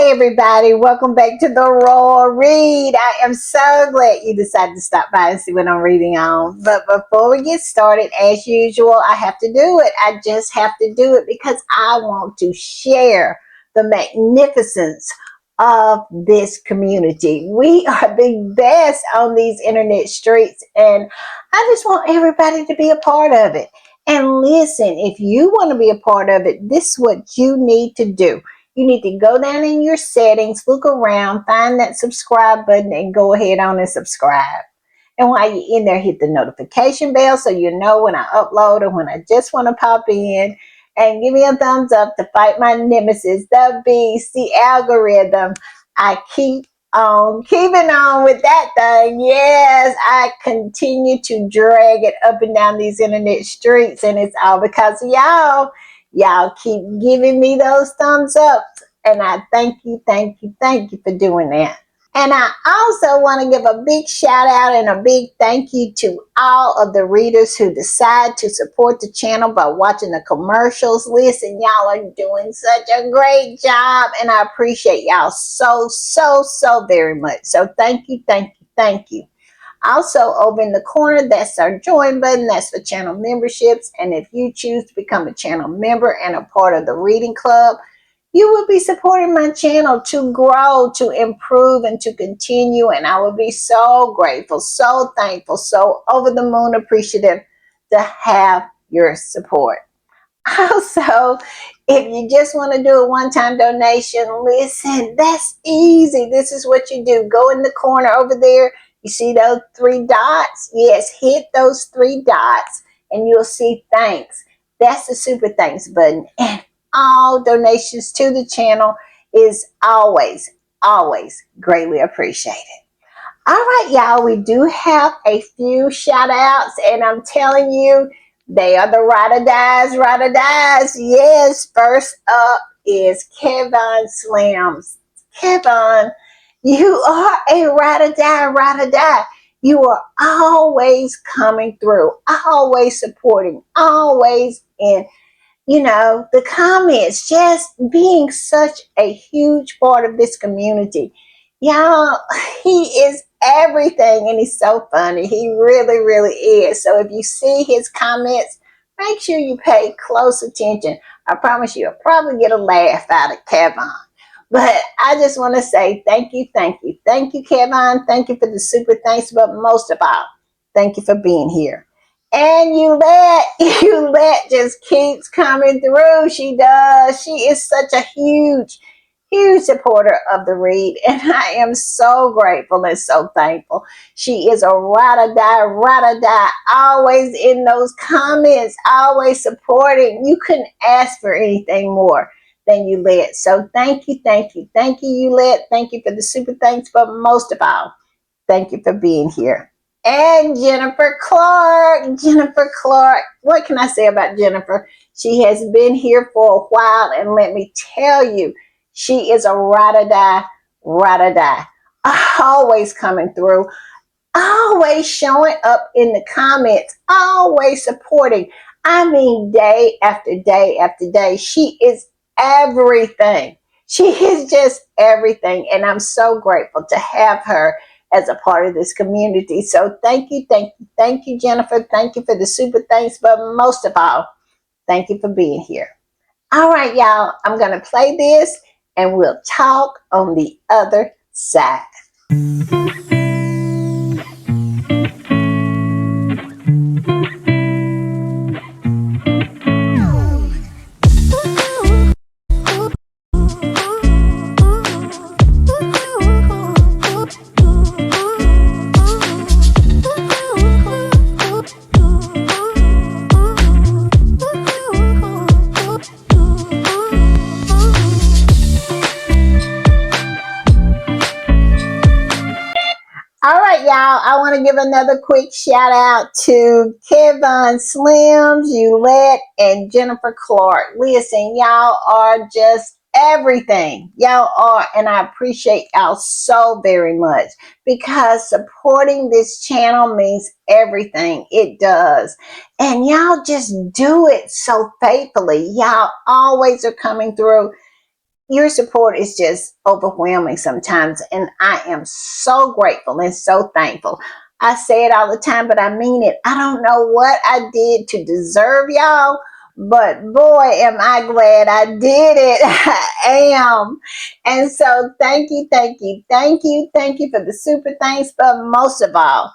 Hey everybody, welcome back to the Royal Read. I am so glad you decided to stop by and see what I'm reading on. But before we get started, as usual, I have to do it. I just have to do it because I want to share the magnificence of this community. We are the best on these internet streets, and I just want everybody to be a part of it. And listen, if you want to be a part of it, this is what you need to do. You need to go down in your settings, look around, find that subscribe button, and go ahead on and subscribe. And while you're in there, hit the notification bell so you know when I upload or when I just want to pop in. And give me a thumbs up to fight my nemesis, the beast, the algorithm. I keep on keeping on with that thing. Yes, I continue to drag it up and down these internet streets, and it's all because of y'all. Y'all keep giving me those thumbs up, and I thank you, thank you, thank you for doing that. And I also want to give a big shout out and a big thank you to all of the readers who decide to support the channel by watching the commercials. Listen, y'all are doing such a great job, and I appreciate y'all so very much. So thank you, thank you, thank you. Also, over in the corner, that's our join button. That's for channel memberships. And if you choose to become a channel member and a part of the reading club, you will be supporting my channel to grow, to improve, and to continue. And I will be so grateful, so thankful, so over the moon appreciative to have your support. Also, if you just want to do a one-time donation, listen, that's easy. This is what you do. Go in the corner over there. You see those three dots? Yes, hit those three dots and you'll see thanks. That's the super thanks button. And all donations to the channel is always greatly appreciated. All right, y'all, we do have a few shout outs, and I'm telling you, they are the ride or dies. Yes, first up is Kevin Slims. Kevin, you are a ride or die. You are always coming through, always supporting, always in, the comments, just being such a huge part of this community. Y'all, he is everything, and he's so funny. He really is. So if you see his comments, make sure you pay close attention. I promise you'll probably get a laugh out of Kevin. But I just want to say thank you, Kevin. Thank you for the super thanks, but most of all, thank you for being here. And you let just keeps coming through. She does. She is such a huge supporter of the read, and I am so grateful and so thankful. She is a ride or die, always in those comments, always supporting. You couldn't ask for anything more than Yulet. So thank you, Yulet. Thank you for the super thanks, but most of all, thank you for being here. And Jennifer Clark, what can I say about Jennifer? She has been here for a while, and let me tell you, she is a ride or die, always coming through, always showing up in the comments, always supporting. I mean, day after day after day, she is everything. She is just everything, and I'm so grateful to have her as a part of this community. So thank you, Jennifer. Thank you for the super thanks, but most of all, thank you for being here. All right, y'all, I'm going to play this, and we'll talk on the other side. All right, y'all, I want to give another quick shout out to Kevin Slims, Yulet, and Jennifer Clark. Listen, y'all are just everything. Y'all are, and I appreciate y'all so very much, because supporting this channel means everything. It does. And y'all just do it so faithfully. Y'all always are coming through. your support is just overwhelming sometimes. And I am so grateful and so thankful. I say it all the time, but I mean it. I don't know what I did to deserve y'all, but boy, am I glad I did it. I am. And so thank you, thank you, thank you, thank you for the super thanks. But most of all,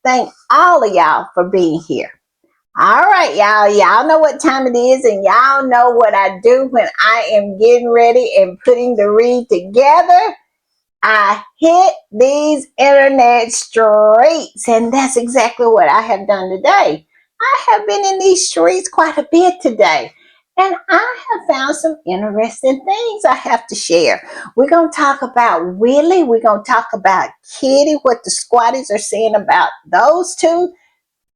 thank all of y'all for being here. All right, y'all. Y'all know what time it is, and y'all know what I do when I am getting ready and putting the read together. I hit these internet streets, and that's exactly what I have done today. I have been in these streets quite a bit today, and I have found some interesting things I have to share. We're going to talk about Willie. We're going to talk about Kitty, what the squatties are saying about those two.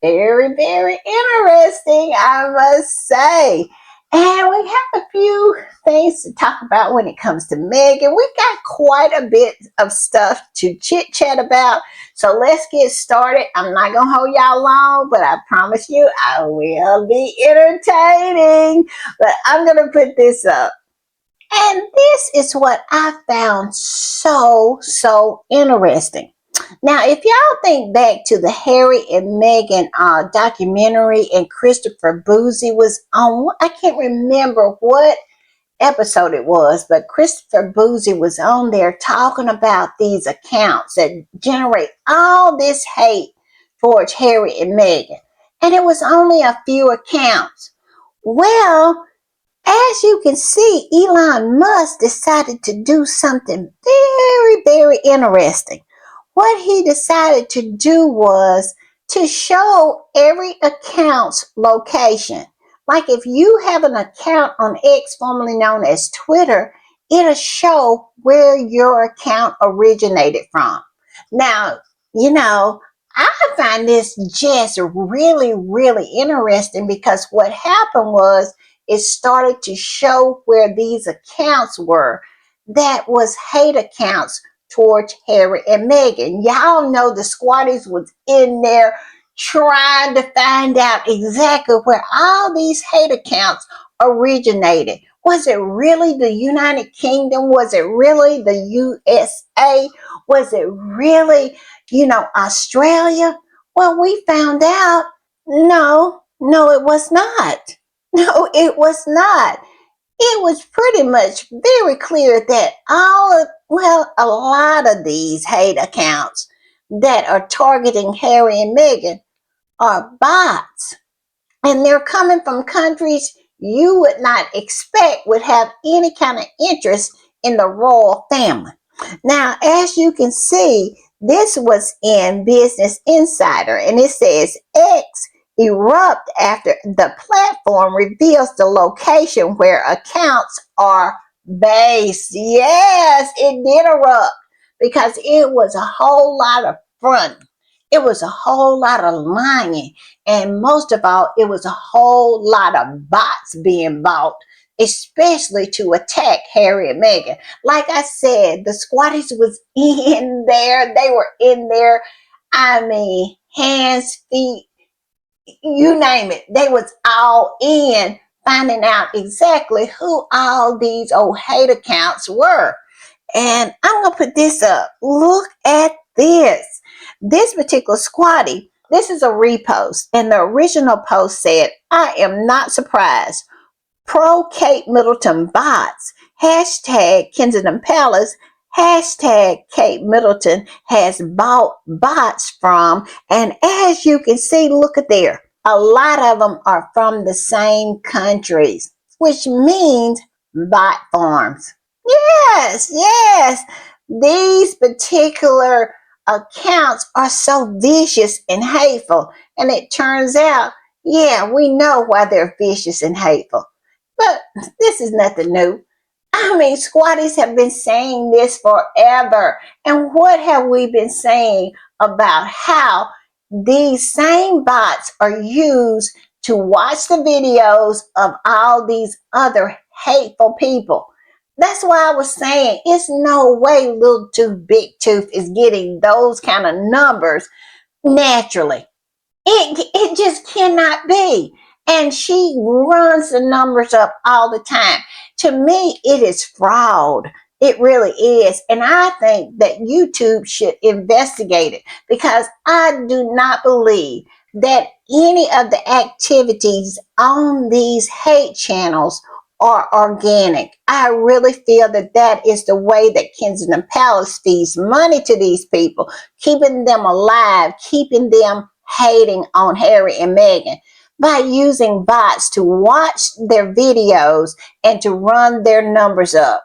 Very, very interesting, I must say. And we have a few things to talk about when it comes to Megan. We've got quite a bit of stuff to chit chat about. So let's get started. I'm not going to hold y'all long, but I promise you I will be entertaining. But I'm going to put this up. And this is what I found so interesting. Now, if y'all think back to the Harry and Meghan documentary and Christopher Boozy was on, I can't remember what episode it was, but Christopher Boozy was on there talking about these accounts that generate all this hate towards Harry and Meghan. And it was only a few accounts. Well, as you can see, Elon Musk decided to do something very interesting. What he decided to do was to show every account's location. Like if you have an account on X, formerly known as Twitter, it'll show where your account originated from. Now, you know, I find this just really interesting because what happened was it started to show where these accounts were. That was hate accounts towards Harry and Meghan. Y'all know the squatties was in there trying to find out exactly where all these hate accounts originated. Was it really the United Kingdom? Was it really the USA? Was it really, Australia? Well, we found out no, it was not. No, it was not. It was pretty much very clear that a lot of these hate accounts that are targeting Harry and Meghan are bots. And they're coming from countries you would not expect would have any kind of interest in the royal family. Now, as you can see, this was in Business Insider, and it says X erupt after the platform reveals the location where accounts are based. Yes, it did erupt because it was a whole lot of front. It was a whole lot of lying. And most of all, it was a whole lot of bots being bought, especially to attack Harry and Meghan. Like I said, the squatties was in there. They were in there. I mean, hands, feet, you name it. They was all in finding out exactly who all these old hate accounts were. And I'm going to put this up. Look at this. This particular squatty, this is a repost. And the original post said, I am not surprised. Pro Kate Middleton bots. Hashtag Kensington Palace. Hashtag Kate Middleton has bought bots from. And as you can see, look at there. A lot of them are from the same countries, which means bot farms. Yes. These particular accounts are so vicious and hateful. And it turns out, yeah, we know why they're vicious and hateful. But this is nothing new. I mean, squatties have been saying this forever. And what have we been saying about how these same bots are used to watch the videos of all these other hateful people? That's why I was saying it's no way Little Tooth Big Tooth is getting those kind of numbers naturally. It just cannot be. And she runs the numbers up all the time. To me, it is fraud. It really is. And I think that YouTube should investigate it because I do not believe that any of the activities on these hate channels are organic. I really feel that that is the way that Kensington Palace feeds money to these people, keeping them alive, keeping them hating on Harry and Meghan by using bots to watch their videos and to run their numbers up.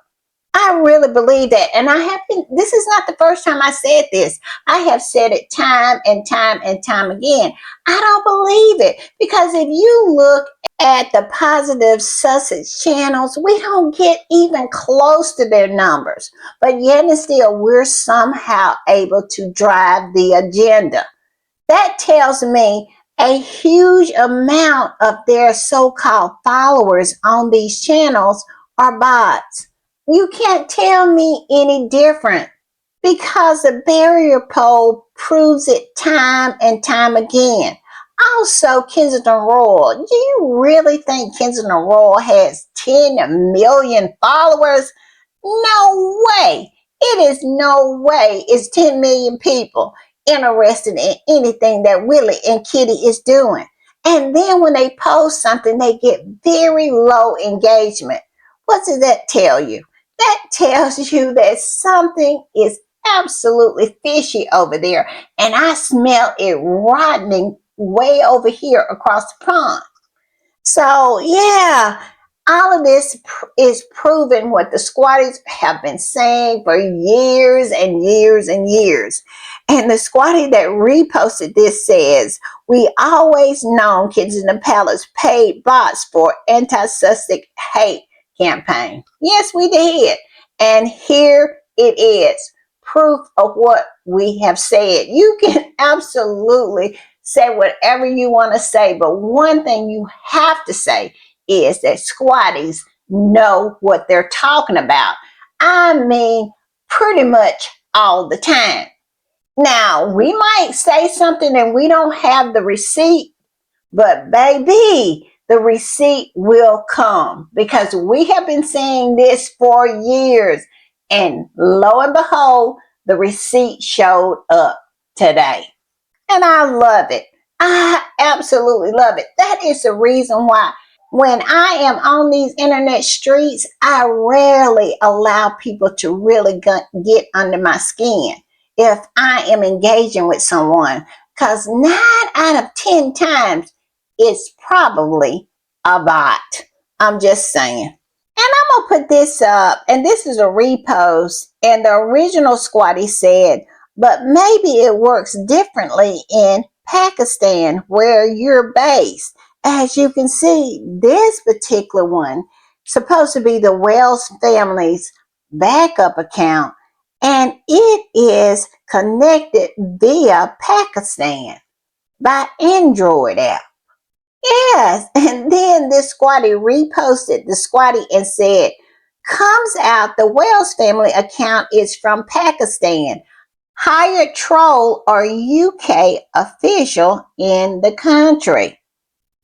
I really believe that. And I have been, this is not the first time I said this. I have said it time and time and time again. I don't believe it because if you look at the positive Sussex channels, we don't get even close to their numbers. But yet and still, we're somehow able to drive the agenda. That tells me a huge amount of their so-called followers on these channels are bots. You can't tell me any different because the barrier poll proves it time and time again. Also, Kensington Royal. Do you really think Kensington Royal has 10 million followers? No way. It is no way it's 10 million people interested in anything that Willie and Kitty is doing. And then when they post something, they get very low engagement. What does that tell you? That tells you that something is absolutely fishy over there. And I smell it rotting way over here across the pond. So, yeah, all of this is proving what the squatties have been saying for years and years and years. And the squatty that reposted this says, we always known Kensington Palace paid bots for anti-Sussex hate campaign. Yes, we did. And here it is, proof of what we have said. You can absolutely say whatever you want to say, but one thing you have to say is that squatties know what they're talking about. I mean, pretty much all the time. Now, we might say something and we don't have the receipt, but baby, the receipt will come because we have been saying this for years. And lo and behold, the receipt showed up today. And I love it. I absolutely love it. That is the reason why when I am on these internet streets, I rarely allow people to really get under my skin if I am engaging with someone. Because 9 out of 10 times, it's probably a bot. I'm just saying. And I'm going to put this up, and this is a repost. And the original squatty said, but maybe it works differently in Pakistan where you're based. As you can see, this particular one supposed to be the Wells family's backup account, and it is connected via Pakistan by Android app. Yes, and then this squatty reposted the squatty and said, comes out the Wells family account is from Pakistan. Hired troll or UK official in the country.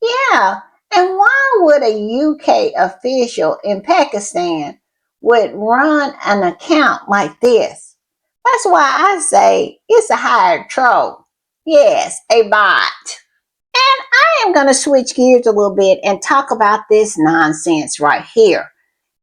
Yeah, and why would a UK official in Pakistan would run an account like this? That's why I say it's a hired troll. Yes, a bot. And I am going to switch gears a little bit and talk about this nonsense right here.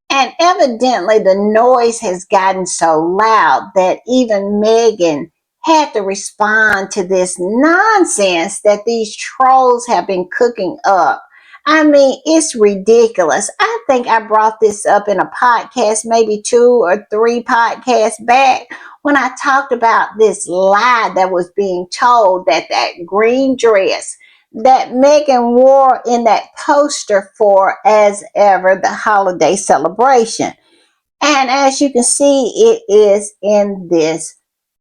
And evidently the noise has gotten so loud that even Meghan had to respond to this nonsense that these trolls have been cooking up. I mean, it's ridiculous. I think I brought this up in a podcast, maybe 2 or 3 podcasts back, when I talked about this lie that was being told that that green dress that Meghan wore in that poster for As Ever, the holiday celebration. And as you can see, it is in this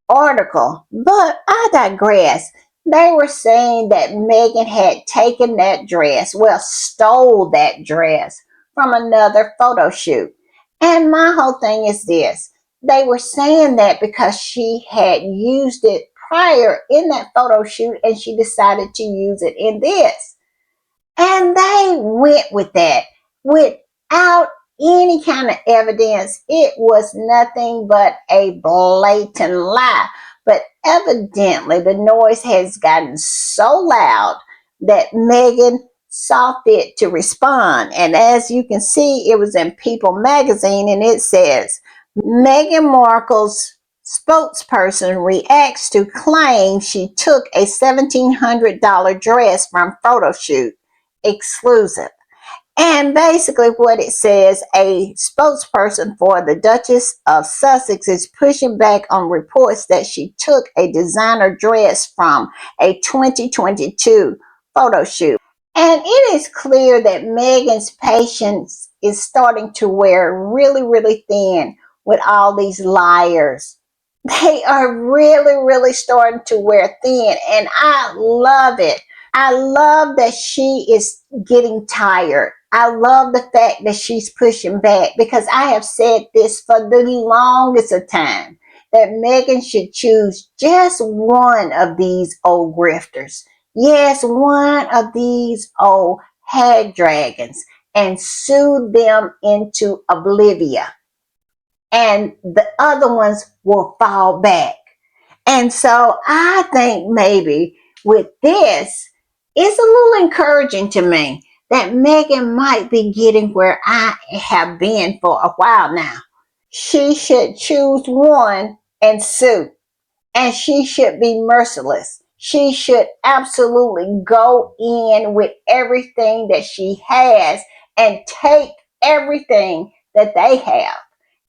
article. But I digress. They were saying that Meghan had taken that dress, well, stole that dress from another photo shoot. And my whole thing is this. They were saying that because she had used it prior in that photo shoot and she decided to use it in this. And they went with that without any kind of evidence. It was nothing but a blatant lie. But evidently, the noise has gotten so loud that Meghan saw fit to respond. And as you can see, it was in People magazine, and it says Meghan Markle's spokesperson reacts to claim she took a $1,700 dress from photo shoot exclusive. And basically, what it says, a spokesperson for the Duchess of Sussex is pushing back on reports that she took a designer dress from a 2022 photo shoot. And it is clear that Meghan's patience is starting to wear really, really thin with all these liars. They are really, really starting to wear thin, and I love it. I love that she is getting tired. I love the fact that she's pushing back, because I have said this for the longest of time, that Meghan should choose just one of these old grifters. Yes, one of these old hag dragons, and sue them into oblivion. And the other ones will fall back. And so I think maybe with this, it's a little encouraging to me that Meghan might be getting where I have been for a while now. She should choose one and sue, and she should be merciless. She should absolutely go in with everything that she has and take everything that they have,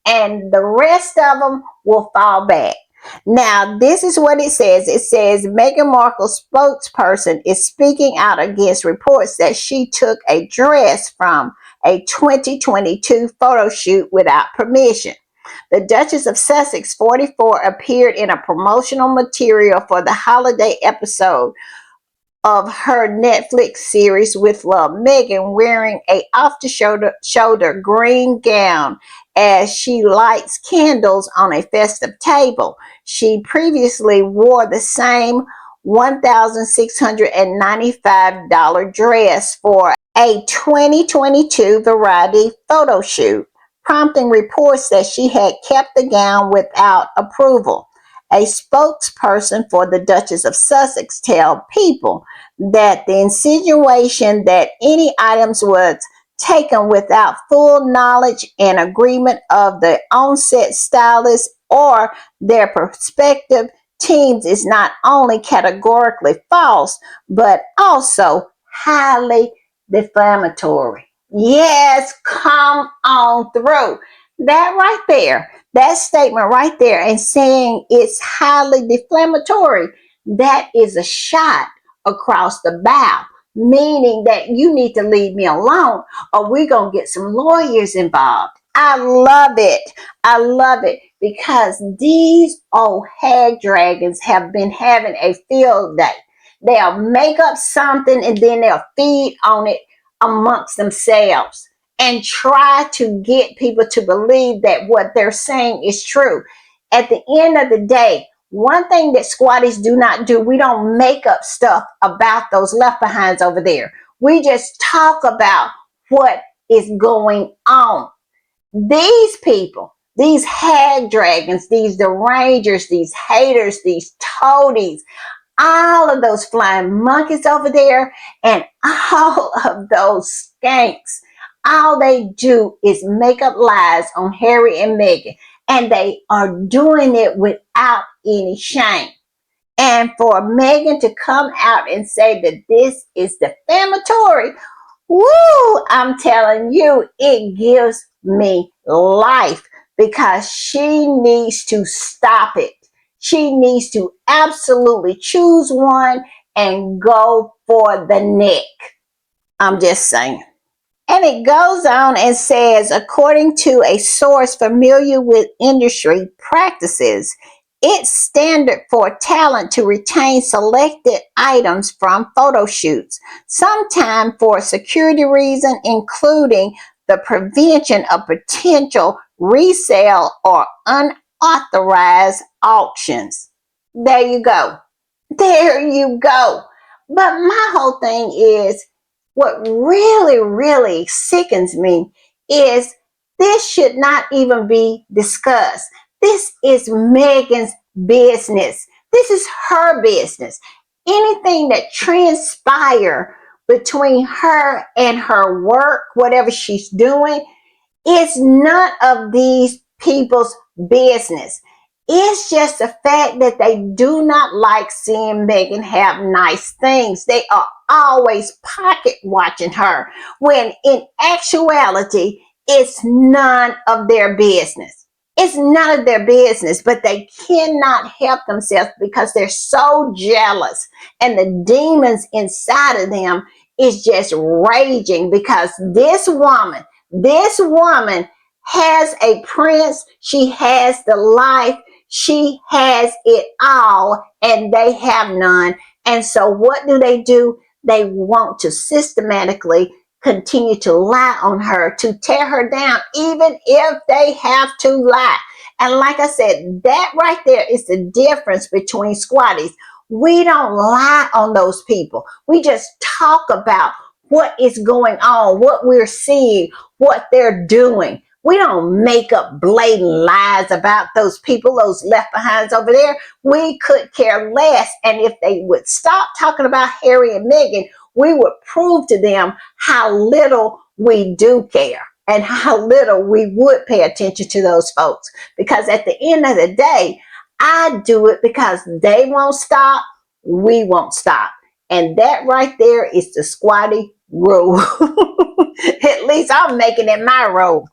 and the rest of them will fall back. Now, this is what it says. It says Meghan Markle's spokesperson is speaking out against reports that she took a dress from a 2022 photo shoot without permission. The Duchess of Sussex, 44, appeared in a promotional material for the holiday episode of her Netflix series With Love, Meghan wearing a off-the-shoulder green gown as she lights candles on a festive table. She previously wore the same $1,695 dress for a 2022 Variety photo shoot, prompting reports that she had kept the gown without approval. A spokesperson for the Duchess of Sussex told People that the insinuation that any items was taken without full knowledge and agreement of the on-set stylist or their prospective teams is not only categorically false, but also highly defamatory. Yes, come on through. That right there, that statement right there, and saying it's highly defamatory, that is a shot across the bow, meaning that you need to leave me alone or we're going to get some lawyers involved. I love it. I love it, because these old hag dragons have been having a field day. They'll make up something and then they'll feed on it amongst themselves and try to get people to believe that what they're saying is true. At the end of the day, one thing that squatties do not do, we don't make up stuff about those left behinds over there. We just talk about what is going on. These people, these hag dragons, these derangers, these haters, these toadies, all of those flying monkeys over there, and all of those skanks, all they do is make up lies on Harry and Meghan, and they are doing it without any shame. And for Meghan to come out and say that this is defamatory, woo, I'm telling you, it gives me life, because she needs to stop it. She needs to absolutely choose one and go for the neck. I'm just saying. And it goes on and says, according to a source familiar with industry practices, it's standard for talent to retain selected items from photo shoots, sometimes for security reasons, including the prevention of potential resale or unauthorized auctions. There you go. There you go. But my whole thing is, what really, really sickens me is This should not even be discussed. This is Megan's business. This is her business. Anything that transpire between her and her work, whatever she's doing, is none of these people's business. It's just the fact that they do not like seeing Megan have nice things. They are always pocket watching her, when in actuality, it's none of their business. It's none of their business, but they cannot help themselves because they're so jealous. And the demons inside of them is just raging because this woman has a prince. She has the life. She has it all, and they have none. And so, what do? They want to systematically continue to lie on her, to tear her down, even if they have to lie. And like I said, that right there is the difference between squatties. We don't lie on those people. We just talk about what is going on, what we're seeing, what they're doing. We don't make up blatant lies about those people, those left behinds over there. We could care less. And if they would stop talking about Harry and Meghan, we would prove to them how little we do care and how little we would pay attention to those folks. Because at the end of the day, I do it because they won't stop, we won't stop. And that right there is the squatty rule. At least I'm making it my rule.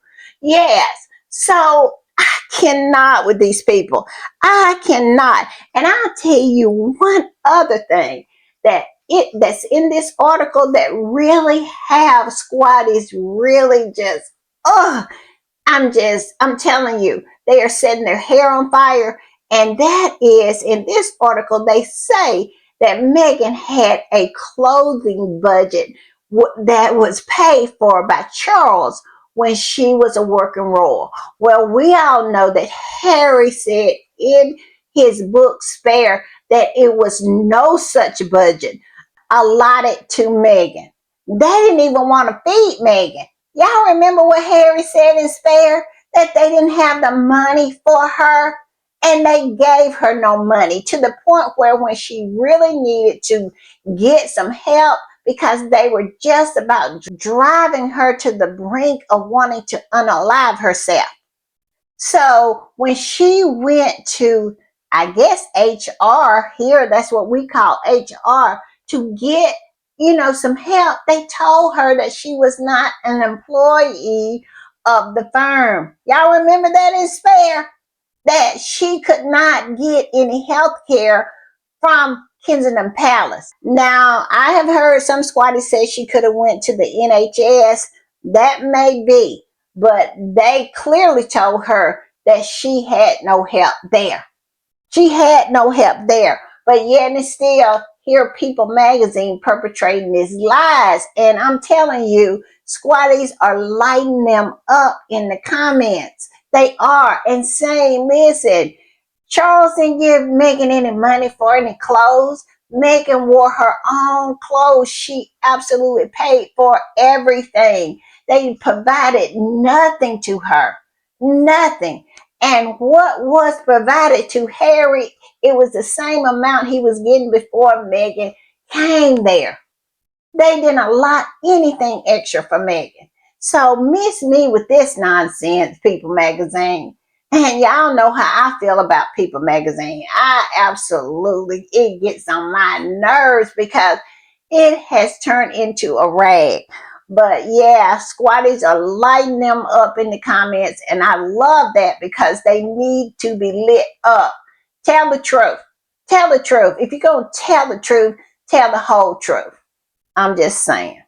Yes. So I cannot with these people. I cannot. And I'll tell you one other thing that's in this article that really have squatties really just, oh, I'm telling you, they are setting their hair on fire. And that is, in this article, they say that Meghan had a clothing budget that was paid for by Charles when she was a working royal. Well, we all know that Harry said in his book Spare that it was no such budget allotted to Meghan. They didn't even want to feed Meghan. Y'all remember what Harry said in Spare? That they didn't have the money for her, and they gave her no money, to the point where when she really needed to get some help, because they were just about driving her to the brink of wanting to unalive herself. So when she went to, I guess, HR here, that's what we call HR, to get, some help, they told her that she was not an employee of the firm. Y'all remember that in Spare? That she could not get any health care from Kensington Palace. Now, I have heard some squatties say she could have went to the NHS. That may be, but they clearly told her that she had no help there. She had no help there. But yet and still, here People Magazine perpetrating these lies. And I'm telling you, squatties are lighting them up in the comments. They are, and saying, listen, Charles didn't give Meghan any money for any clothes. Meghan wore her own clothes. She absolutely paid for everything. They provided nothing to her. Nothing. And what was provided to Harry, it was the same amount he was getting before Meghan came there. They didn't allot anything extra for Meghan. So miss me with this nonsense, People Magazine. And y'all know how I feel about People Magazine. It gets on my nerves because it has turned into a rag. But yeah, squatties are lighting them up in the comments, and I love that because they need to be lit up. Tell the truth. Tell the truth. If you're going to tell the truth, tell the whole truth. I'm just saying.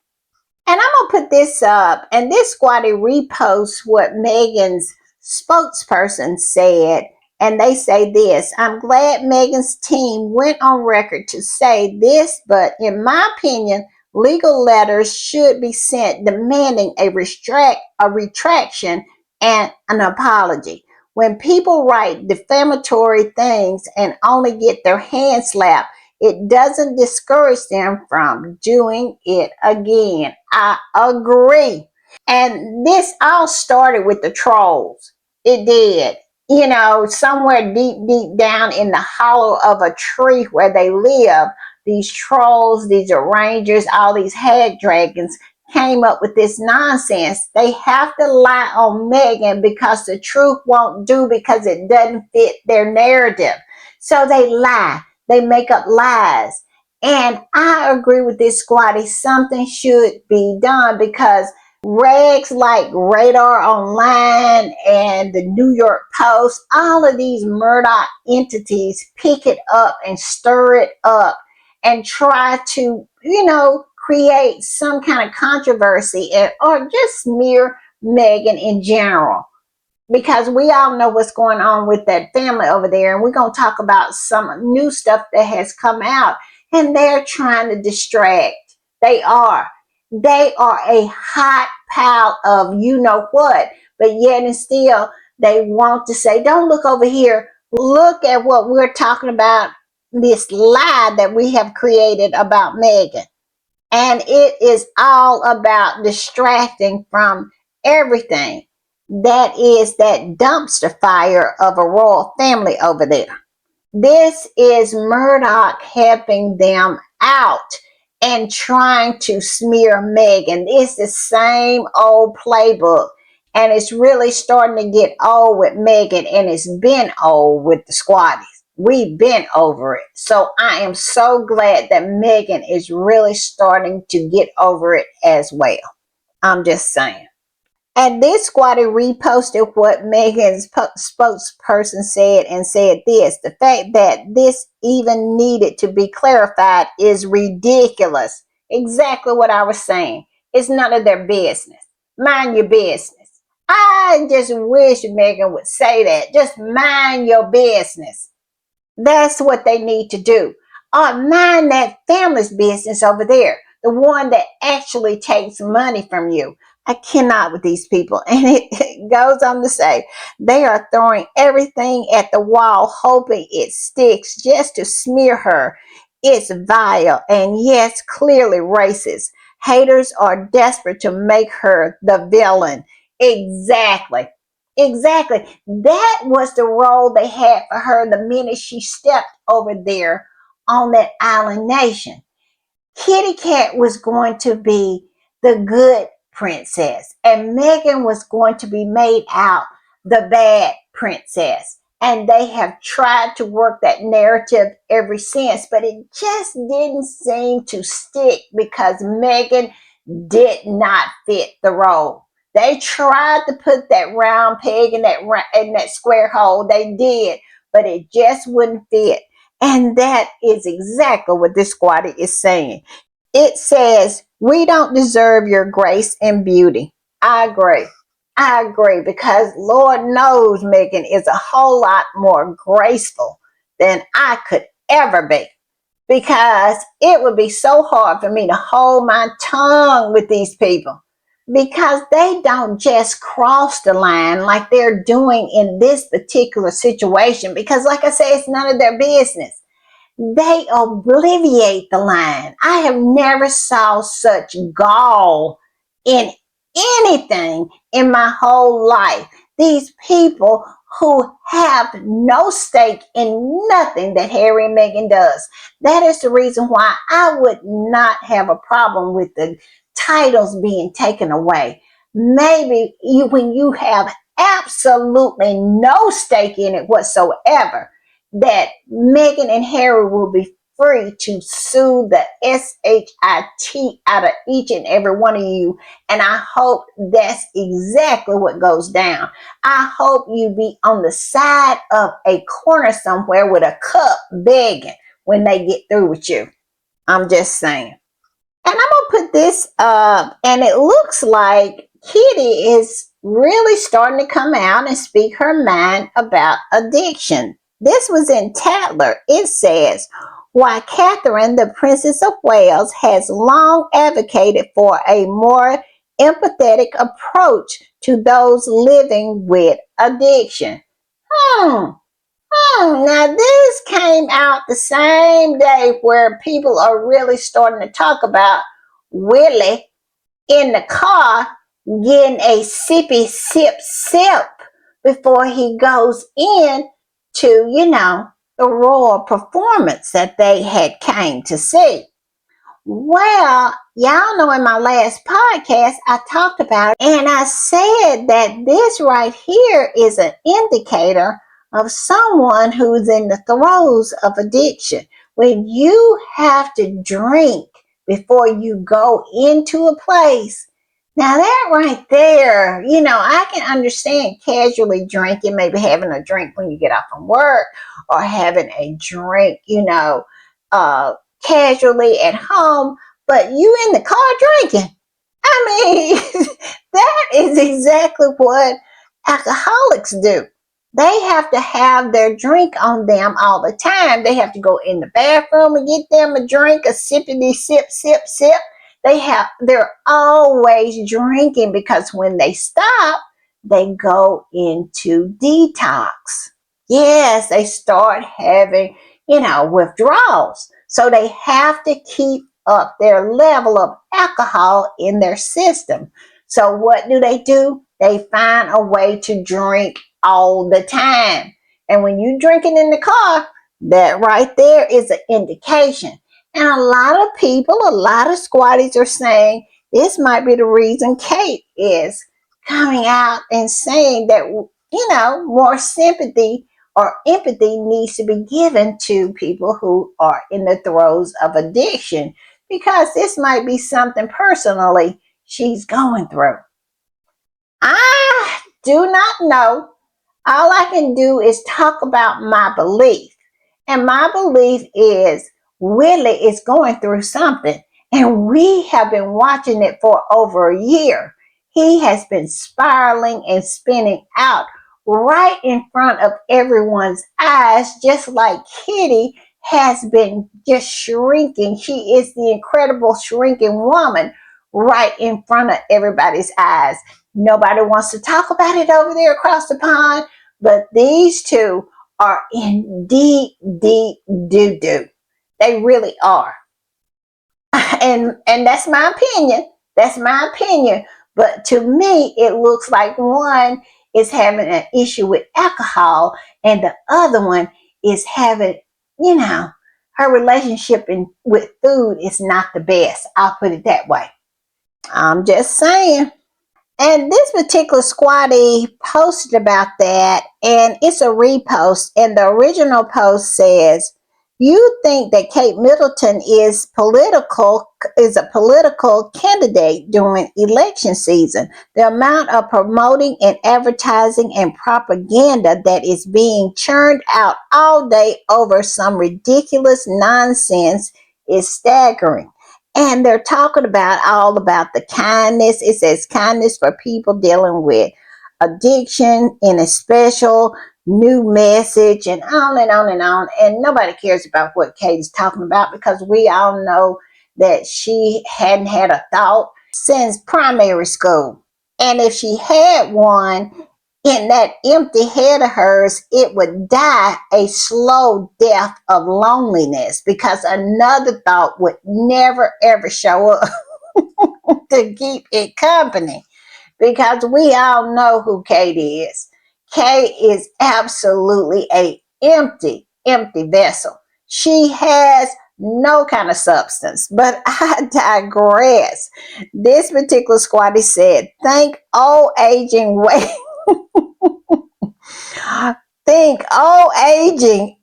And I'm going to put this up, and this squatty reposts what Meghan's spokesperson said. And they say this: I'm glad Meghan's team went on record to say this, but in my opinion, legal letters should be sent demanding a retraction and an apology. When people write defamatory things and only get their hands slapped, it doesn't discourage them from doing it again. I agree. And this all started with the trolls. It did. You know, somewhere deep, deep down in the hollow of a tree where they live, these trolls, these arrangers, all these hag dragons came up with this nonsense. They have to lie on Meghan because the truth won't do because it doesn't fit their narrative. So they lie. They make up lies. And I agree with this squatty. Something should be done because rags like Radar Online and the New York Post, all of these Murdoch entities pick it up and stir it up and try to, create some kind of controversy or just smear Meghan in general. Because we all know what's going on with that family over there, and we're going to talk about some new stuff that has come out, and they're trying to distract. They are. They are a hot pile of you know what, but yet and still they want to say, don't look over here. Look at what we're talking about, this lie that we have created about Meghan. And it is all about distracting from everything that is that dumpster fire of a royal family over there. This is Murdoch helping them out and trying to smear Meghan. It's the same old playbook. And it's really starting to get old with Meghan, and it's been old with the squatties. We've been over it. So I am so glad that Meghan is really starting to get over it as well. I'm just saying. And this squatty reposted what Meghan's spokesperson said and said this: the fact that this even needed to be clarified is ridiculous. Exactly what I was saying. It's none of their business. Mind your business. I just wish Meghan would say that. Just mind your business. That's what they need to do. Mind that family's business over there, the one that actually takes money from you. I cannot with these people. And it goes on to say, they are throwing everything at the wall, hoping it sticks just to smear her. It's vile and, yes, clearly racist. Haters are desperate to make her the villain. Exactly. Exactly. That was the role they had for her the minute she stepped over there on that island nation. Kitty Cat was going to be the good princess, and Meghan was going to be made out the bad princess. And they have tried to work that narrative ever since, but it just didn't seem to stick because Meghan did not fit the role. They tried to put that round peg in that square hole. They did, but it just wouldn't fit. And that is exactly what this squatty is saying. It says, we don't deserve your grace and beauty. I agree. I agree because Lord knows Meghan is a whole lot more graceful than I could ever be, because it would be so hard for me to hold my tongue with these people because they don't just cross the line like they're doing in this particular situation, because like I say, it's none of their business. They obliviate the line. I have never saw such gall in anything in my whole life. These people who have no stake in nothing that Harry and Meghan does. That is the reason why I would not have a problem with the titles being taken away. Maybe when you have absolutely no stake in it whatsoever, that Meghan and Harry will be free to sue the SHIT out of each and every one of you. And I hope that's exactly what goes down. I hope you be on the side of a corner somewhere with a cup begging when they get through with you. I'm just saying. And I'm going to put this up, and it looks like Kitty is really starting to come out and speak her mind about addiction. This was in Tatler. It says, why Catherine, the Princess of Wales, has long advocated for a more empathetic approach to those living with addiction. Now this came out the same day where people are really starting to talk about Willie in the car getting a sippy sip before he goes in to, the royal performance that they had came to see. Well, y'all know in my last podcast, I talked about it and I said that this right here is an indicator of someone who's in the throes of addiction. When you have to drink before you go into a place, now that right there, I can understand casually drinking, maybe having a drink when you get off from work or having a drink, uh, casually at home, but you in the car drinking. I mean, that is exactly what alcoholics do. They have to have their drink on them all the time. They have to go in the bathroom and get them a drink, a sippity sip. They're always drinking because when they stop, they go into detox. Yes, they start having, withdrawals. So they have to keep up their level of alcohol in their system. So what do? They find a way to drink all the time. And when you're drinking in the car, that right there is an indication. And a lot of people, a lot of squatties are saying this might be the reason Kate is coming out and saying that, more sympathy or empathy needs to be given to people who are in the throes of addiction because this might be something personally she's going through. I do not know. All I can do is talk about my belief. And my belief is Willie is going through something. And we have been watching it for over a year. He has been spiraling and spinning out right in front of everyone's eyes, just like Kitty has been just shrinking. She is the incredible shrinking woman right in front of everybody's eyes. Nobody wants to talk about it over there across the pond, but these two are in deep doo doo. They really are. And that's my opinion. That's my opinion. But to me, it looks like one is having an issue with alcohol and the other one is having, you know, her relationship with food is not the best. I'll put it that way. I'm just saying. And this particular squatty posted about that, and it's a repost. And the original post says, "You think that Kate Middleton is a political candidate during election season? The amount of promoting and advertising and propaganda that is being churned out all day over some ridiculous nonsense is staggering." And they're talking about all about the kindness. It says kindness for people dealing with addiction in a special new message and on and on and on. And nobody cares about what Kate is talking about because we all know that she hadn't had a thought since primary school. And if she had one, in that empty head of hers, it would die a slow death of loneliness because another thought would never ever show up to keep it company. Because we all know who Kate is. Kate is absolutely a empty vessel. She has no kind of substance. But I digress. This particular squatty said, "Thank old aging way." Think, aging,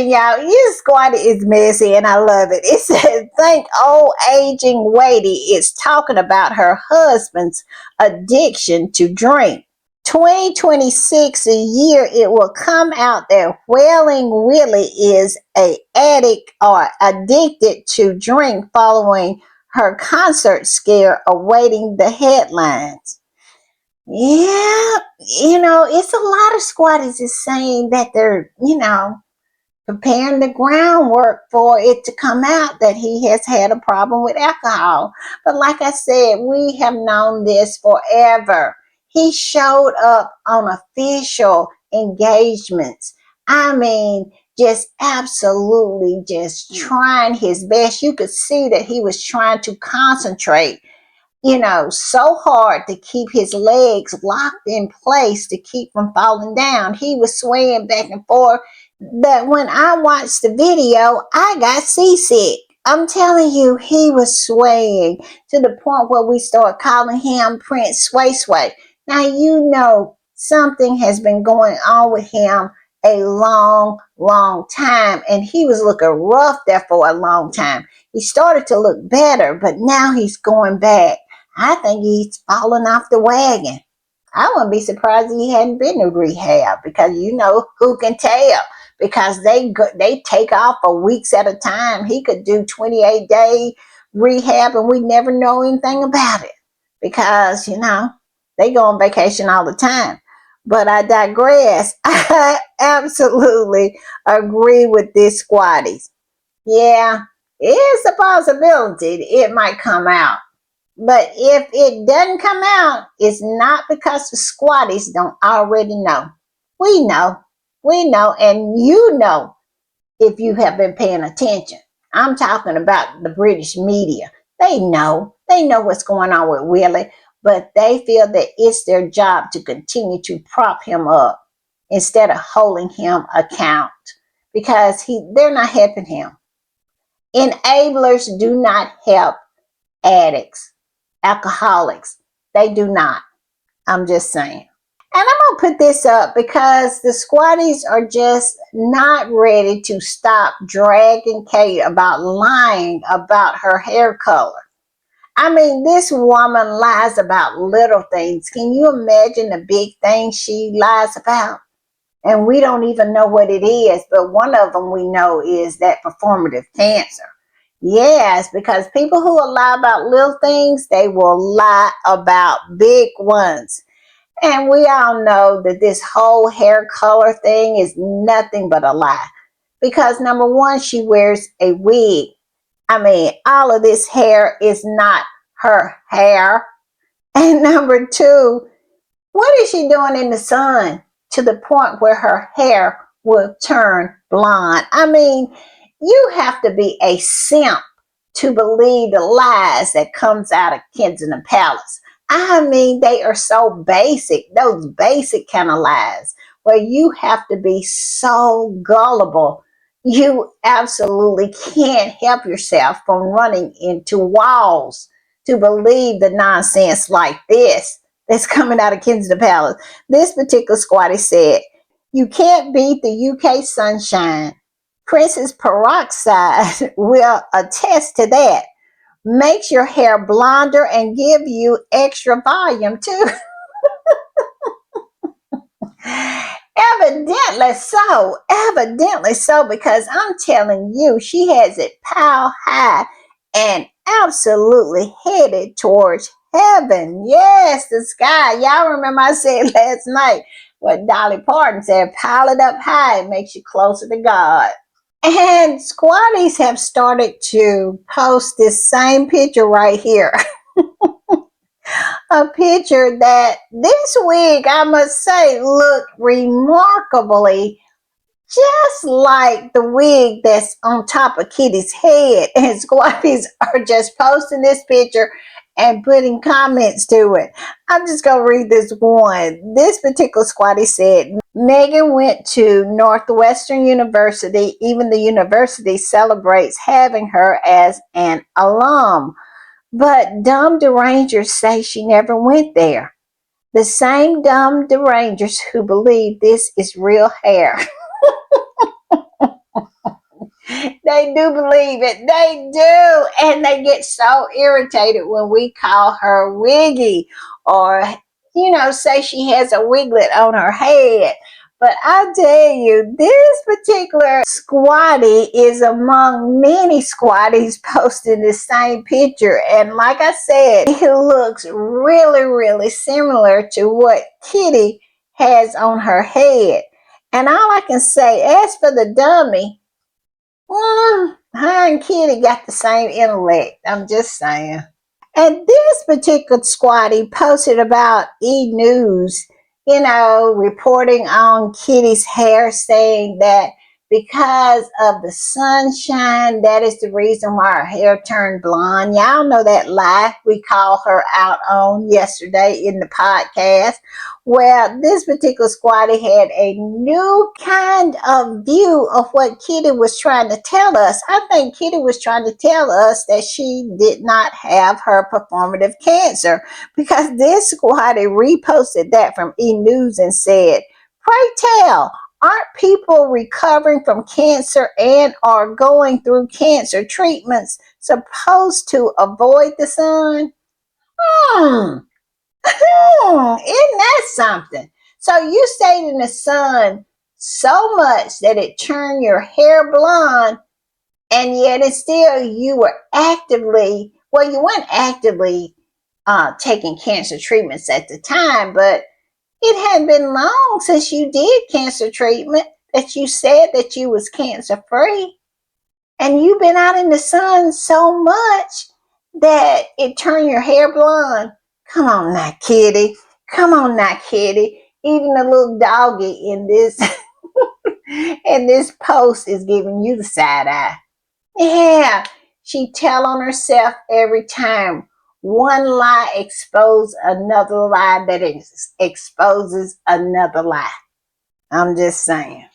y'all. This squatty is messy and I love it. It says, "Think old aging Wadey is talking about her husband's addiction to drink. 2026, a year it will come out that Wailing Willie is a addict or addicted to drink following her concert scare awaiting the headlines." Yeah, it's a lot of squatters is saying that they're, preparing the groundwork for it to come out that he has had a problem with alcohol. But like I said, we have known this forever. He showed up on official engagements. I mean, just absolutely just trying his best. You could see that he was trying to concentrate, so hard to keep his legs locked in place to keep from falling down. He was swaying back and forth that when I watched the video, I got seasick. I'm telling you, he was swaying to the point where we started calling him Prince Sway Sway. Now, something has been going on with him a long, long time, and he was looking rough there for a long time. He started to look better, but now he's going back. I think he's falling off the wagon. I wouldn't be surprised if he hadn't been to rehab, because who can tell? Because they take off for weeks at a time. He could do 28-day rehab and we never know anything about it, because they go on vacation all the time. But I digress. I absolutely agree with this squatties. Yeah, it's a possibility it might come out. But if it doesn't come out, it's not because the squatties don't already know. We know. We know, and if you have been paying attention. I'm talking about the British media. They know. They know what's going on with Willie, but they feel that it's their job to continue to prop him up instead of holding him account, because they're not helping him. Enablers do not help addicts, alcoholics. They do not. I'm just saying. And I'm going to put this up because the squatties are just not ready to stop dragging Kate about lying about her hair color. I mean, this woman lies about little things. Can you imagine the big things she lies about? And we don't even know what it is, but one of them we know is that performative cancer. Yes, because people who will lie about little things, they will lie about big ones. And we all know that this whole hair color thing is nothing but a lie. Because number one, she wears a wig. I mean, all of this hair is not her hair. And number two, what is she doing in the sun to the point where her hair will turn blonde? I mean, you have to be a simp to believe the lies that comes out of Kensington Palace. I mean, they are so basic, those basic kind of lies, where you have to be so gullible. You absolutely can't help yourself from running into walls to believe the nonsense like this that's coming out of Kensington Palace. This particular squatty said, "You can't beat the UK sunshine. Princess Peroxide will attest to that. Makes your hair blonder and give you extra volume too." Evidently so, because I'm telling you, she has it pow high and absolutely headed towards heaven. Yes, the sky. Y'all remember I said last night what Dolly Parton said, pile it up high, it makes you closer to God. And squatties have started to post this same picture right here. A picture that this week, I must say, looked remarkably just like the wig that's on top of Kitty's head. And squatties are just posting this picture and putting comments to it. I'm just going to read this one. This particular squatty said, "Megan went to Northwestern University. Even the university celebrates having her as an alum. But dumb derangers say she never went there. The same dumb derangers who believe this is real hair." They do believe it. They do. And they get so irritated when we call her wiggy or, say she has a wiglet on her head. But I tell you, this particular squatty is among many squatties posting the same picture. And like I said, it looks really, really similar to what Kitty has on her head. And all I can say, as for the dummy, her and Kitty got the same intellect. I'm just saying. And this particular squatty posted about E! News, reporting on Kitty's hair, saying that because of the sunshine. That is the reason why her hair turned blonde. Y'all know that lie we called her out on yesterday in the podcast. Well, this particular squatty had a new kind of view of what Kitty was trying to tell us. I think Kitty was trying to tell us that she did not have her performative cancer, because this squatty reposted that from E! News and said, pray tell, aren't people recovering from cancer and are going through cancer treatments supposed to avoid the sun? Hmm. Isn't that something? So you stayed in the sun so much that it turned your hair blonde, and yet it's still you were actively, well, you weren't actively taking cancer treatments at the time, but it had been long since you did cancer treatment that you said that you was cancer free. And you've been out in the sun so much that it turned your hair blonde. Come on now, Kitty. Come on now, Kitty. Even the little doggy in this in this post is giving you the side eye. Yeah, she tell on herself every time. One lie exposes another lie that exposes another lie. I'm just saying.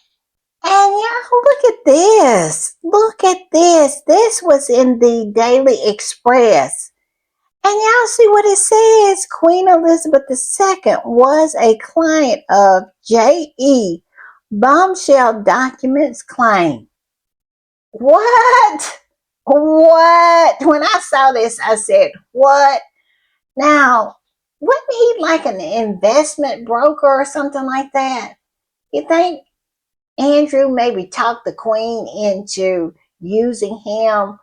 And y'all, look at this. Look at this. This was in the Daily Express. And y'all see what it says? Queen Elizabeth II was a client of J.E. Bombshell documents claim. What? What? When I saw this, I said, what? Now, wasn't he like an investment broker or something like that? You think Andrew maybe talked the Queen into using him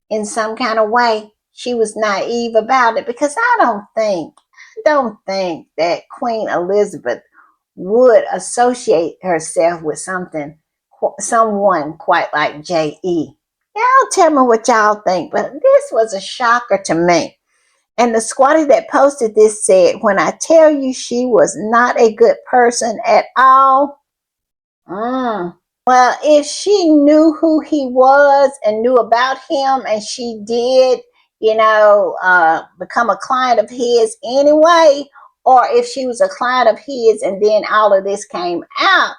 in some kind of way? She was naive about it, because I don't think that Queen Elizabeth would associate herself with someone quite like J.E. Y'all tell me what y'all think, but this was a shocker to me. And the squatty that posted this said, when I tell you she was not a good person at all, well, if she knew who he was and knew about him, and she did, become a client of his anyway, or if she was a client of his and then all of this came out,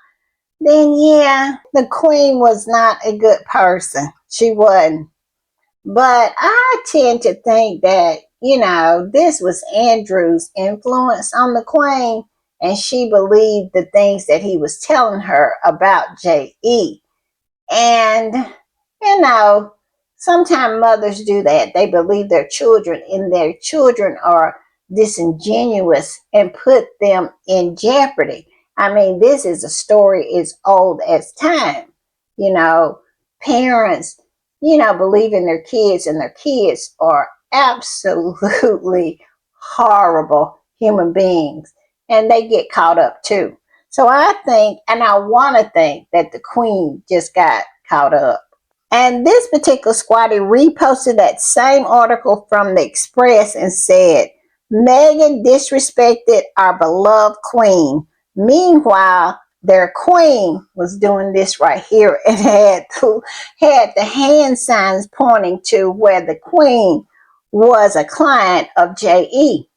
then yeah, the Queen was not a good person. She wasn't. But I tend to think that, this was Andrew's influence on the Queen, and she believed the things that he was telling her about J.E. And, sometimes mothers do that. They believe their children, and their children are disingenuous and put them in jeopardy. I mean, this is a story as old as time. You know, Parents, believe in their kids, and their kids are absolutely horrible human beings, and they get caught up too. So I think, and I want to think, that the Queen just got caught up. And this particular squatty reposted that same article from the Express and said, Meghan disrespected our beloved Queen. Meanwhile, their Queen was doing this right here and had the hand signs pointing to where the Queen was a client of J.E.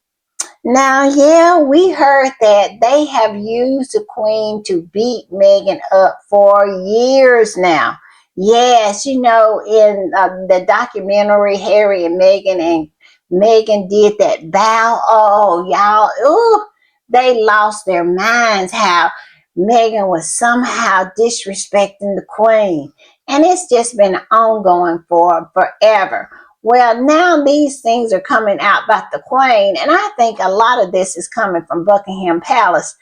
Now, yeah, we heard that they have used the Queen to beat Meghan up for years now. Yes, in the documentary, Harry and Meghan did that vow. Oh, y'all, they lost their minds how Meghan was somehow disrespecting the Queen. And it's just been ongoing for forever. Well, now these things are coming out about the Queen, and I think a lot of this is coming from Buckingham Palace.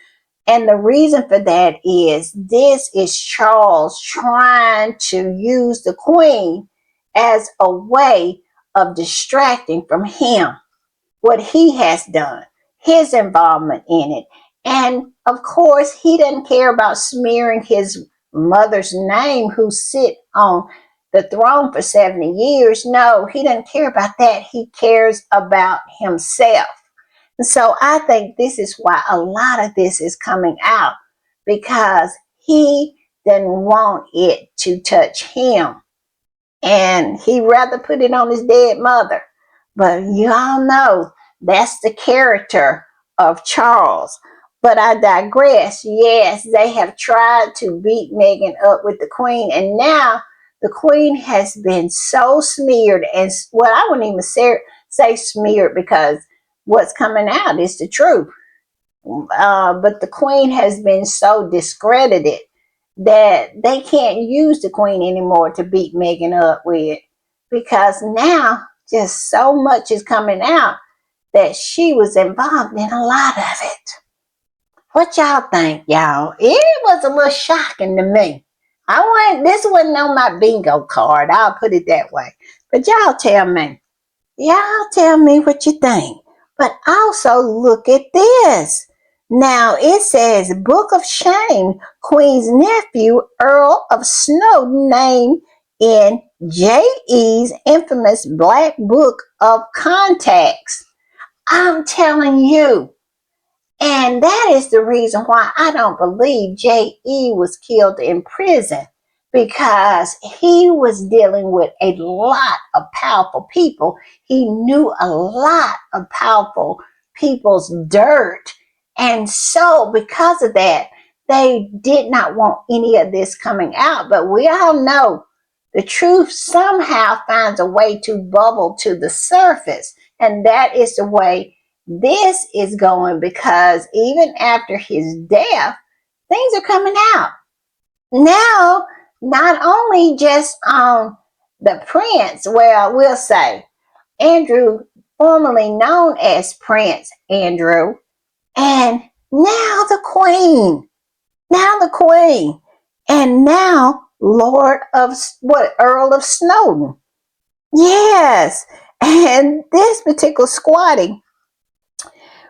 And the reason for that is this is Charles trying to use the Queen as a way of distracting from him what he has done, his involvement in it. And of course, he doesn't care about smearing his mother's name, who sit on the throne for 70 years. No, he doesn't care about that. He cares about himself. And so I think this is why a lot of this is coming out, because he than want it to touch him. And he'd rather put it on his dead mother. But you all know that's the character of Charles. But I digress. Yes, they have tried to beat Meghan up with the Queen, and now the Queen has been so smeared, and well, I wouldn't even say smeared, because what's coming out is the truth. But the Queen has been so discredited that they can't use the Queen anymore to beat Meghan up with, because now just so much is coming out that she was involved in a lot of it. What y'all think, y'all? It was a little shocking to me. This wasn't on my bingo card, I'll put it that way. But y'all tell me. Y'all tell me what you think. But also look at this. Now it says Book of Shame, Queen's nephew, Earl of Snowdon, named in J.E.'s infamous Black Book of Contacts. I'm telling you. And that is the reason why I don't believe J.E. was killed in prison, because he was dealing with a lot of powerful people. He knew a lot of powerful people's dirt. And so because of that, they did not want any of this coming out. But we all know the truth somehow finds a way to bubble to the surface. And that is the way this is going, because even after his death, things are coming out. Now, not only just on the prince, well, we'll say Andrew, formerly known as Prince Andrew, and now the Queen, and now Lord of Earl of Snowdon. Yes, and this particular squatty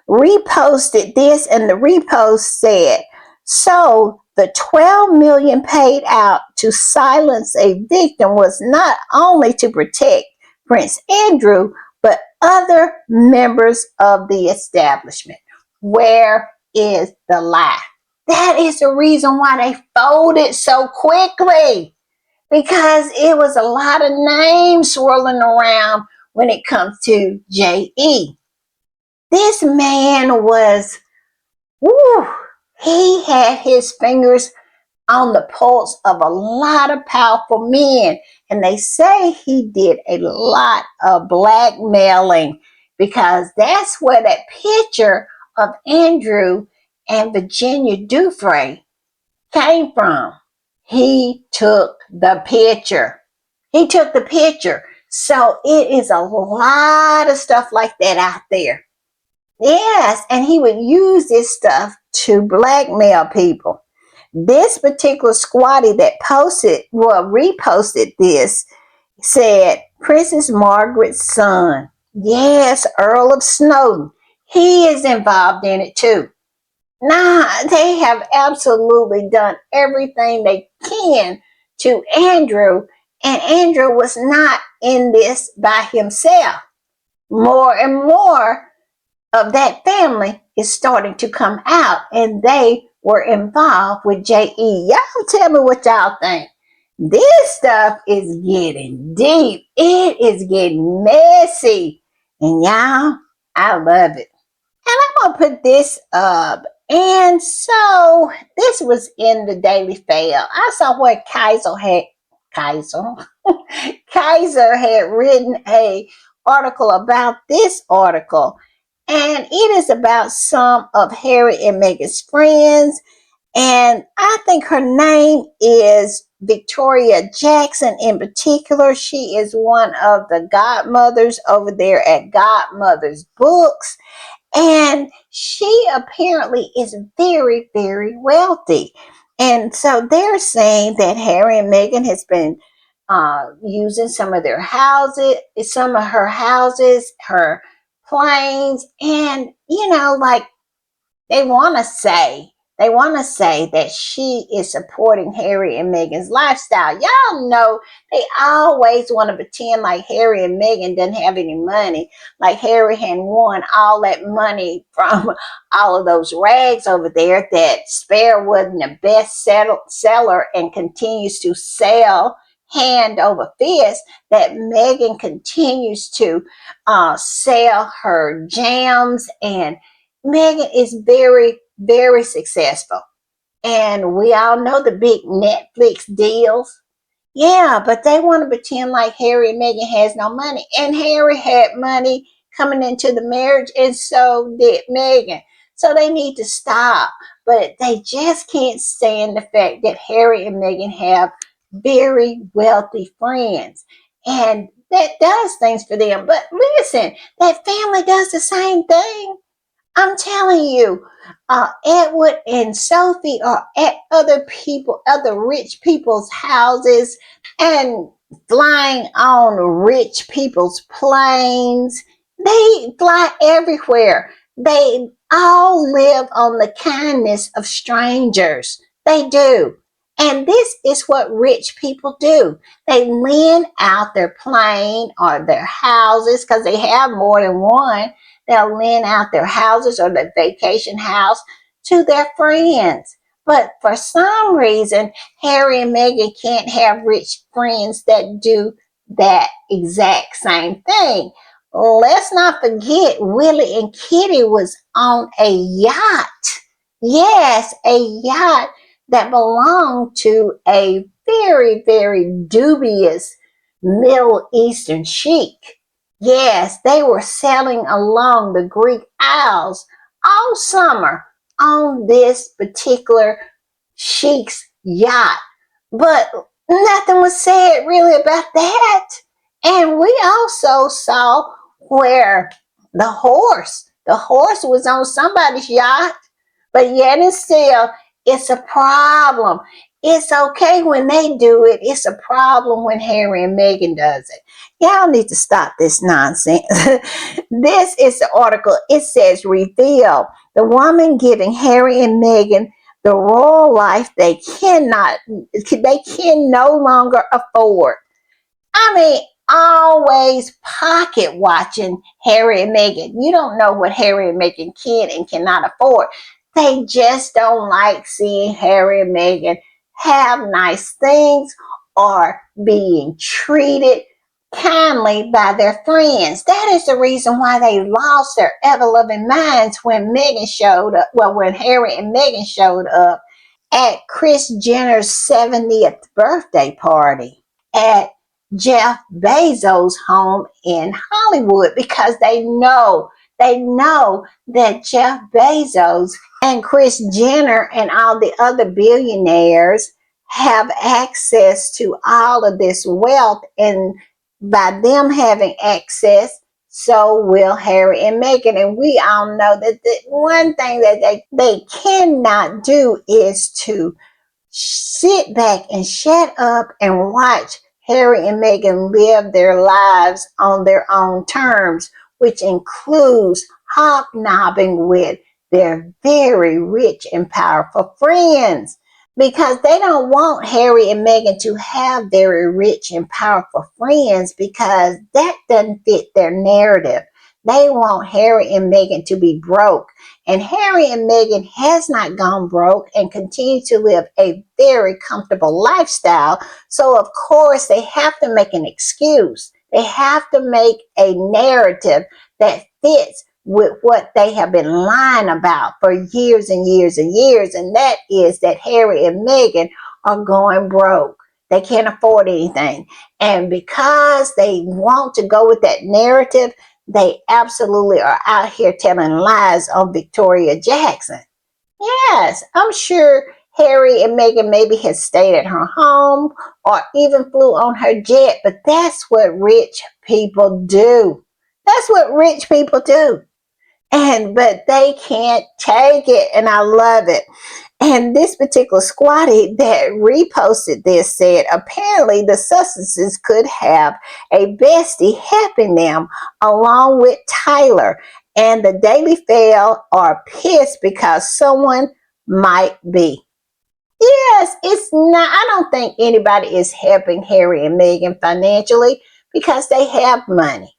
reposted this, and the repost said, so the 12 million paid out to silence a victim was not only to protect Prince Andrew, but other members of the establishment. Where is the lie? That is the reason why they folded so quickly, because it was a lot of names swirling around when it comes to J.E. This man was, woo, he had his fingers on the pulse of a lot of powerful men. And they say he did a lot of blackmailing, because that's where that picture of Andrew and Virginia Giuffre came from. He took the picture. So it is a lot of stuff like that out there. Yes, and he would use this stuff to blackmail people. This particular squatty that reposted this said, Princess Margaret's son, yes, Earl of Snowdon, he is involved in it too. Nah, they have absolutely done everything they can to Andrew, and Andrew was not in this by himself. More and more of that family is starting to come out, and they were involved with J.E. Y'all tell me what y'all think. This stuff is getting deep. It is getting messy. And y'all, I love it. And I'm going to put this up. And so this was in the Daily Fail. I saw where Kaiser Kaiser had written a article about this article, and it is about some of Harry and Meghan's friends, and I think her name is Victoria Jackson in particular. She is one of the godmothers over there at Godmother's Books, and she apparently is very, very wealthy. And so they're saying that Harry and Meghan has been using some of her houses, her planes, and like they want to say They want to say that she is supporting Harry and Meghan's lifestyle. Y'all know they always want to pretend like Harry and Meghan doesn't have any money, like Harry had won all that money from all of those rags over there, that Spare wasn't the best seller and continues to sell hand over fist, that Meghan continues to sell her jams, and Meghan is very, very successful. And we all know the big Netflix deals. Yeah, but they want to pretend like Harry and Meghan has no money. And Harry had money coming into the marriage, and so did Meghan. So they need to stop. But they just can't stand the fact that Harry and Meghan have very wealthy friends. And that does things for them. But listen, that family does the same thing. I'm telling you, Edward and Sophie are at other rich people's houses and flying on rich people's planes. They fly everywhere. They all live on the kindness of strangers. They do. And this is what rich people do. They lend out their plane or their houses because they have more than one. They'll lend out their houses or their vacation house to their friends. But for some reason, Harry and Meghan can't have rich friends that do that exact same thing. Let's not forget Willie and Kitty was on a yacht. Yes, a yacht that belonged to a very, very dubious Middle Eastern sheik. Yes, they were sailing along the Greek Isles all summer on this particular sheik's yacht. But nothing was said really about that. And we also saw where the horse was on somebody's yacht, but yet and still, it's a problem. It's okay when they do it. It's a problem when Harry and Meghan does it. Y'all need to stop this nonsense. This is the article. It says, reveal the woman giving Harry and Meghan the royal life they can no longer afford. I mean, always pocket watching Harry and Meghan. You don't know what Harry and Meghan can and cannot afford. They just don't like seeing Harry and Meghan have nice things or being treated kindly by their friends. That is the reason why they lost their ever loving minds when Meghan showed up. Well, when Harry and Meghan showed up at Kris Jenner's 70th birthday party at Jeff Bezos' home in Hollywood, because they know that Jeff Bezos and Kris Jenner and all the other billionaires have access to all of this wealth, and by them having access, so will Harry and Meghan. And we all know that the one thing that they cannot do is to sit back and shut up and watch Harry and Meghan live their lives on their own terms, which includes hobnobbing with their very rich and powerful friends, because they don't want Harry and Meghan to have very rich and powerful friends, because that doesn't fit their narrative. They want Harry and Meghan to be broke. And Harry and Meghan has not gone broke and continue to live a very comfortable lifestyle. So of course they have to make an excuse. They have to make a narrative that fits with what they have been lying about for years and years and years. And that is that Harry and Meghan are going broke. They can't afford anything. And because they want to go with that narrative, they absolutely are out here telling lies on Victoria Jackson. Yes, I'm sure Harry and Meghan maybe has stayed at her home or even flew on her jet, but that's what rich people do. That's what rich people do. But they can't take it, and I love it. And this particular squatty that reposted this said apparently the Sussexes could have a bestie helping them along with Tyler. And the Daily Fail are pissed because someone might be. Yes, it's not. I don't think anybody is helping Harry and Meghan financially because they have money.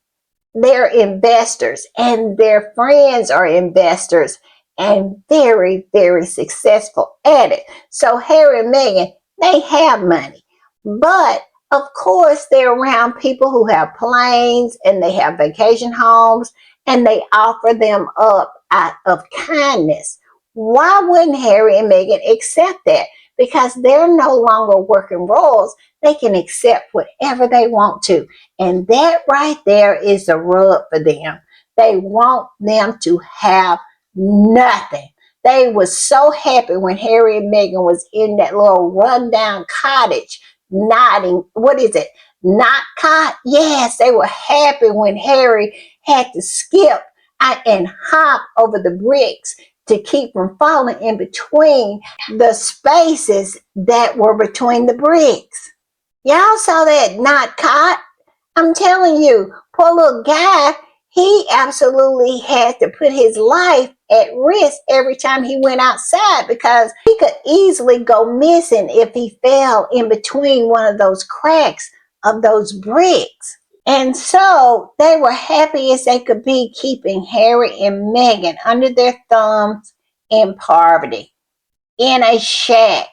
They're investors and their friends are investors and very, very successful at it. So Harry and Meghan, they have money. But of course, they're around people who have planes and they have vacation homes and they offer them up out of kindness. Why wouldn't Harry and Meghan accept that? Because they're no longer working roles. They can accept whatever they want to. And that right there is the rub for them. They want them to have nothing. They were so happy when Harry and Meghan was in that little rundown cottage, nodding. What is it? Not cot? Yes, they were happy when Harry had to skip and hop over the bricks to keep from falling in between the spaces that were between the bricks. Y'all saw that not caught? I'm telling you, poor little guy, he absolutely had to put his life at risk every time he went outside because he could easily go missing if he fell in between one of those cracks of those bricks. And so they were happy as they could be keeping Harry and Meghan under their thumbs in poverty in a shack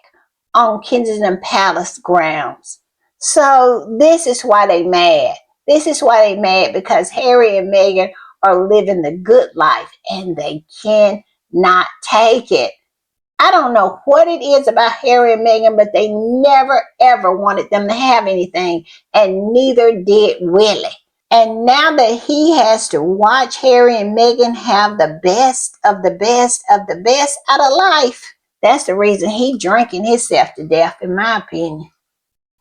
on Kensington Palace grounds. So this is why they mad. This is why they mad because Harry and Meghan are living the good life and they cannot take it. I don't know what it is about Harry and Meghan, but they never ever wanted them to have anything, and neither did Willie. And now that he has to watch Harry and Meghan have the best of the best of the best out of life, that's the reason he drinking himself to death, in my opinion.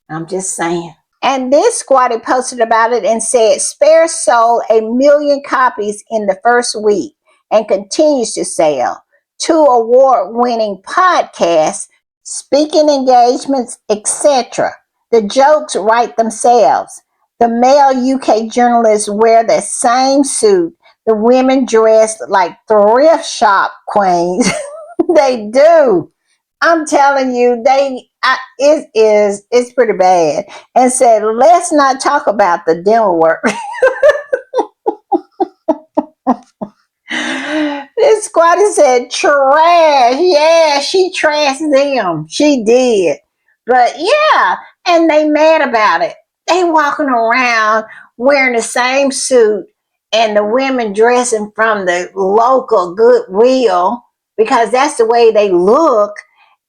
I'm just saying. And this squatty posted about it and said, Spare sold 1 million copies in the first week and continues to sell. 2 award-winning podcasts, speaking engagements, etc. The jokes write themselves. The male UK journalists wear the same suit. The women dressed like thrift shop queens. They do. I'm telling you, it's pretty bad. And said, let's not talk about the dental work. This squatty said, trash. Yeah, she trashed them. She did. But yeah, and they mad about it. They walking around wearing the same suit and the women dressing from the local Goodwill because that's the way they look.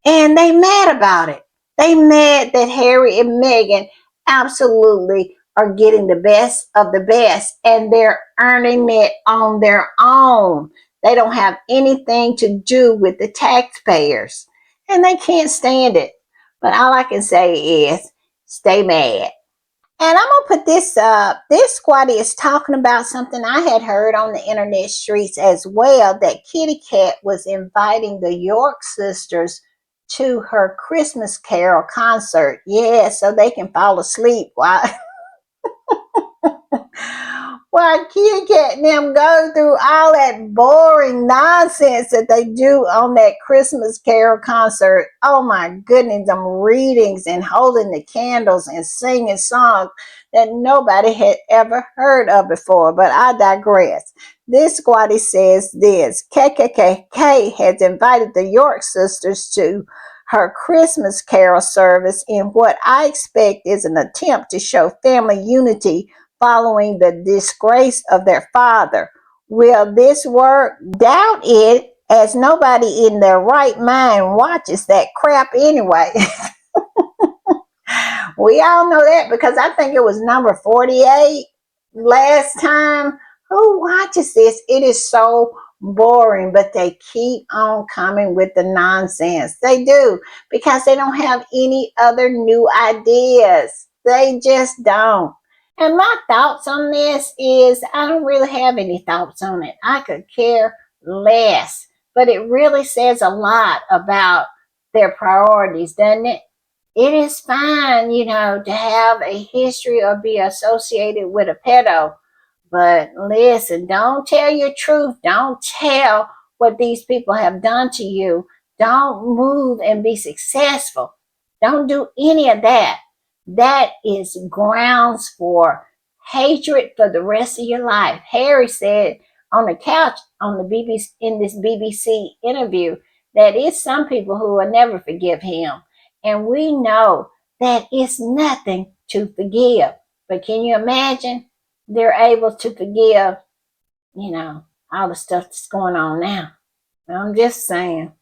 And they mad about it. They mad that Harry and Meghan absolutely are getting the best of the best and they're earning it on their own. They don't have anything to do with the taxpayers and they can't stand it. But all I can say is stay mad. And I'm gonna put this up. This squatty is talking about something I had heard on the internet streets as well, that Kitty Cat was inviting the York sisters to her Christmas Carol concert. Yeah, so they can fall asleep while Why Kitty Cat and them go through all that boring nonsense that they do on that Christmas Carol concert. Oh my goodness, them readings and holding the candles and singing songs that nobody had ever heard of before. But I digress. This squatty says this: KKKK has invited the York sisters to her Christmas Carol service in what I expect is an attempt to show family unity following the disgrace of their father. Will this work? Doubt it, as nobody in their right mind watches that crap anyway. We all know that because I think it was number 48 last time. Who watches this? It is so boring, but they keep on coming with the nonsense. They do because they don't have any other new ideas. They just don't. And my thoughts on this is I don't really have any thoughts on it. I could care less. But it really says a lot about their priorities, doesn't it? It is fine, to have a history or be associated with a pedo. But listen, don't tell your truth. Don't tell what these people have done to you. Don't move and be successful. Don't do any of that. That is grounds for hatred for the rest of your life. Harry said on the couch on the BBC in this BBC interview that it's some people who will never forgive him. And we know that it's nothing to forgive. But can you imagine? They're able to forgive, you know, all the stuff that's going on now. I'm just saying.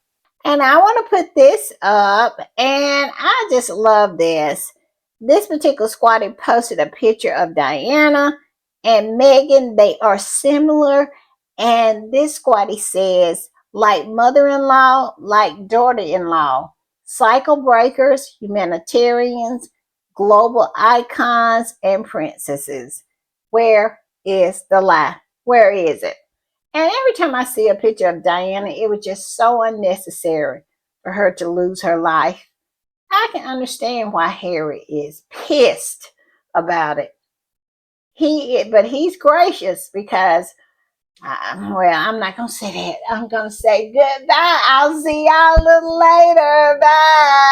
And I want to put this up, and I just love this. This particular squatty posted a picture of Diana and Megan. They are similar, and this squatty says, like mother in law, like daughter in law, cycle breakers, humanitarians, global icons, and princesses. Where is the lie? Where is it? And every time I see a picture of Diana, it was just so unnecessary for her to lose her life. I can understand why Harry is pissed about it. But he's gracious because, well, I'm not gonna say that. I'm gonna say goodbye. I'll see y'all a little later. Bye.